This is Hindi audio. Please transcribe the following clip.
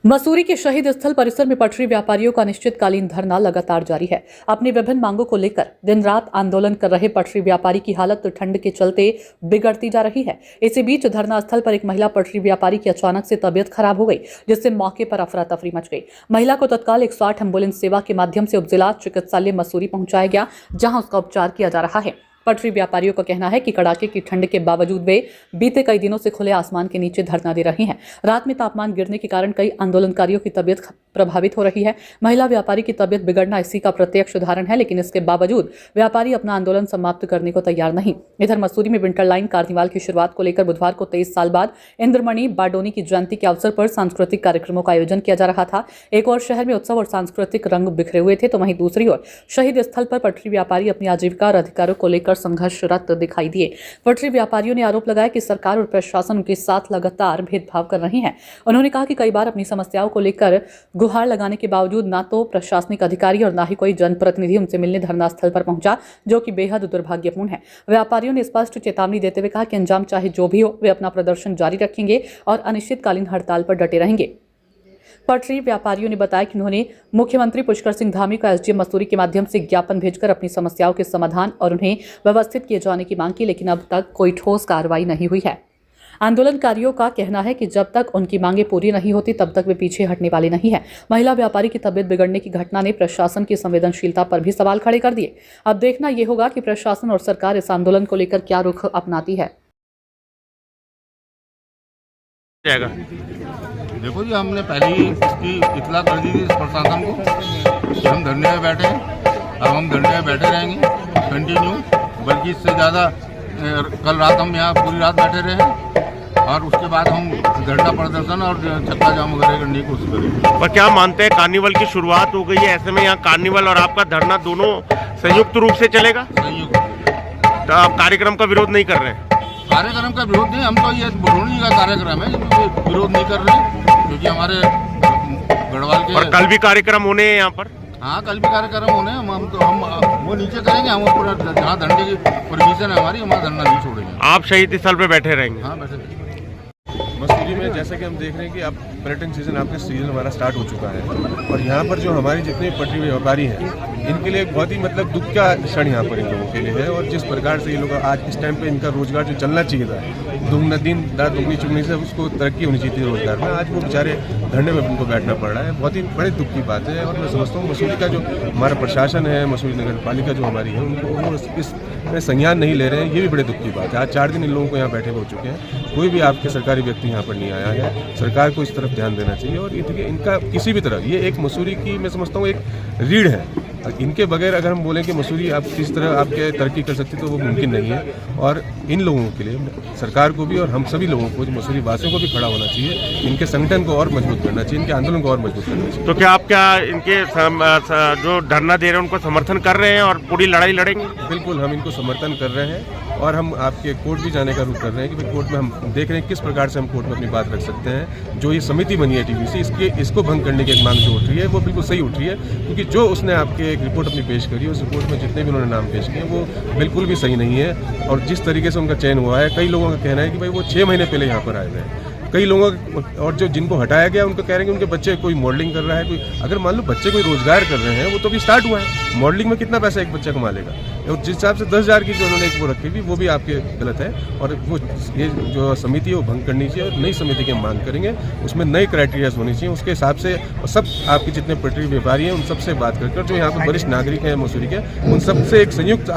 मसूरी के शहीद स्थल परिसर में पटरी व्यापारियों का अनिश्चितकालीन धरना लगातार जारी है। अपनी विभिन्न मांगों को लेकर दिन रात आंदोलन कर रहे पटरी व्यापारी की हालत ठंड के चलते बिगड़ती जा रही है। इसी बीच धरना स्थल पर एक महिला पटरी व्यापारी की अचानक से तबीयत खराब हो गई, जिससे मौके पर अफरा तफरी मच गई। महिला को तत्काल 108 एम्बुलेंस सेवा के माध्यम से उपजिला चिकित्सालय मसूरी पहुंचाया गया, जहां उसका उपचार किया जा रहा है। पटरी व्यापारियों का कहना है कि कड़ाके की ठंड के बावजूद वे बीते कई दिनों से खुले आसमान के नीचे धरना दे रहे हैं। रात में तापमान गिरने के कारण कई आंदोलनकारियों की तबीयत प्रभावित हो रही है। महिला व्यापारी की तबीयत बिगड़ना इसी का प्रत्यक्ष उदाहरण है, लेकिन इसके बावजूद व्यापारी अपना आंदोलन समाप्त करने को तैयार नहीं। इधर मसूरी में विंटर लाइन कार्निवाल की शुरुआत को लेकर बुधवार को 23 साल बाद इंद्रमणि बारडोनी की जयंती के अवसर पर सांस्कृतिक कार्यक्रमों का आयोजन किया जा रहा था। एक और शहर में उत्सव और सांस्कृतिक रंग बिखरे हुए थे, तो वहीं दूसरी ओर शहीद स्थल पर पटरी व्यापारी अपनी आजीविका और अधिकारों को लेकर संघर्षरत दिखाई दिए। पटरी व्यापारियों ने आरोप लगाया कि सरकार और प्रशासन उनके साथ लगातार भेदभाव कर रही है। उन्होंने कहा कि कई बार अपनी समस्याओं को लेकर गुहार लगाने के बावजूद ना तो प्रशासनिक अधिकारी और ना ही कोई जनप्रतिनिधि उनसे मिलने धरना स्थल पर पहुंचा, जो कि बेहद दुर्भाग्यपूर्ण है। व्यापारियों ने स्पष्ट चेतावनी देते हुए कहा कि अंजाम चाहे जो भी हो, वे अपना प्रदर्शन जारी रखेंगे और अनिश्चितकालीन हड़ताल पर डटे रहेंगे। पटरी व्यापारियों ने बताया कि उन्होंने मुख्यमंत्री पुष्कर सिंह धामी को एसडीएम मसूरी के माध्यम से ज्ञापन भेजकर अपनी समस्याओं के समाधान और उन्हें व्यवस्थित किए जाने की मांग की, लेकिन अब तक कोई ठोस कार्रवाई नहीं हुई है। आंदोलनकारियों का कहना है कि जब तक उनकी मांगें पूरी नहीं होती तब तक वे पीछे हटने वाले नहीं है। महिला व्यापारी की तबीयत बिगड़ने की घटना ने प्रशासन की संवेदनशीलता पर भी सवाल खड़े कर दिए। अब देखना यह होगा कि प्रशासन और सरकार इस आंदोलन को लेकर क्या रुख अपनाती है। देखो जी, हमने पहले ही इसकी इतला कर दी थी इस प्रशासन को कि हम धरने में बैठे हैं। अब हम धरने में बैठे रहेंगे कंटिन्यू, बल्कि इससे ज़्यादा कल रात हम यहाँ पूरी रात बैठे रहे और उसके बाद हम धरना प्रदर्शन और चक्का जाम वगैरह करने की कोशिश करेंगे। और क्या मानते हैं, कार्निवल की शुरुआत हो गई है, ऐसे में यहाँ कार्निवल और आपका धरना दोनों संयुक्त रूप से चलेगा? संयुक्त। तो आप कार्यक्रम का विरोध नहीं कर रहे हैं? कार्यक्रम का विरोध नहीं, हम तो ये बरौनी का कार्यक्रम है, विरोध नहीं कर रहे क्योंकि हमारे गढ़वाल के। और कल भी कार्यक्रम होने हैं यहाँ पर? हाँ, कल भी कार्यक्रम होने हैं। हम वो नीचे करेंगे, हम पूरा जहाँ धरने की परमिशन है हमारी, हमारा धरना नहीं छोड़ेंगे। आप शहीद स्थल पे बैठे रहेंगे? हाँ, बैठे रहेंगे। मसूरी में जैसा कि हम देख रहे हैं कि अब पर्यटन सीजन आपका सीजन हमारा स्टार्ट हो चुका है और यहाँ पर जो हमारी जितने पटरी व्यापारी हैं, इनके लिए बहुत ही मतलब दुख का क्षण यहाँ पर इन लोगों के लिए है। और जिस प्रकार से ये लोग आज इस टाइम पे इनका रोजगार जो चलना चाहिए था, दुगना दिन रात दुगनी चुगनी से उसको तरक्की होनी चाहिए थी रोजगार में, आज वो बेचारे धरने में उनको बैठना पड़ रहा है। बहुत ही बड़े दुख की बात है। और मैं समझता हूँ मसूरी का जो हमारा प्रशासन है, मसूरी नगर पालिका जो हमारी है, उनको इसमें संज्ञान नहीं ले रहे हैं, ये भी बड़े दुख की बात है। आज 4 दिन इन लोगों को यहाँ बैठे हो चुके हैं, कोई भी आपके सरकारी व्यक्ति यहाँ पर नहीं आया है। सरकार को इस तरफ ध्यान देना चाहिए। और इनका किसी भी तरह ये एक मसूरी की मैं समझता हूँ एक रीढ़ है। इनके बगैर अगर हम बोलें कि मसूरी आप किस तरह आपके तरक्की कर सकती तो वो मुमकिन नहीं है। और इन लोगों के लिए सरकार को भी और हम सभी लोगों को, जो मसूरी वासियों को भी खड़ा होना चाहिए, इनके संगठन को और मजबूत करना चाहिए, इनके आंदोलन को और मजबूत करना चाहिए। तो क्या आप इनके जो धरना दे रहे हैं उनको समर्थन कर रहे हैं और पूरी लड़ाई लड़ेंगे? बिल्कुल, हम इनको समर्थन कर रहे हैं और हम आपके कोर्ट भी जाने का रुख कर रहे हैं कि भाई कोर्ट में हम देख रहे हैं किस प्रकार से हम कोर्ट में अपनी बात रख सकते हैं। जो ये समिति बनी है टीबीसी, इसको भंग करने की एक मांग जो उठ रही है वो बिल्कुल सही उठ रही है, क्योंकि जो उसने आपके एक रिपोर्ट अपनी पेश करी, उस रिपोर्ट में जितने भी उन्होंने नाम पेश किए वो बिल्कुल भी सही नहीं है। और जिस तरीके से उनका चयन हुआ है, कई लोगों का कहना है कि भाई वो 6 महीने पहले यहाँ पर आए हुए हैं। कई लोगों और जो जिनको हटाया गया उनको कह रहे हैं कि उनके बच्चे कोई मॉडलिंग कर रहा है, कोई अगर मान लो बच्चे कोई रोजगार कर रहे हैं, वो तो भी स्टार्ट हुआ है। मॉडलिंग में कितना पैसा एक बच्चा कमा लेगा? और जिस हिसाब से 10,000 की जो उन्होंने एक वो रखी थी, वो भी आपके गलत है। और वो ये जो समिति है वो भंग करनी चाहिए और नई समिति की हम मांग करेंगे, उसमें नए क्राइटेरियाज होनी चाहिए। उसके हिसाब से सब आपके जितने पटरी व्यापारी हैं उन सबसे बात करके, जो यहाँ पर वरिष्ठ नागरिक हैं मसूरी के, उन सबसे एक संयुक्त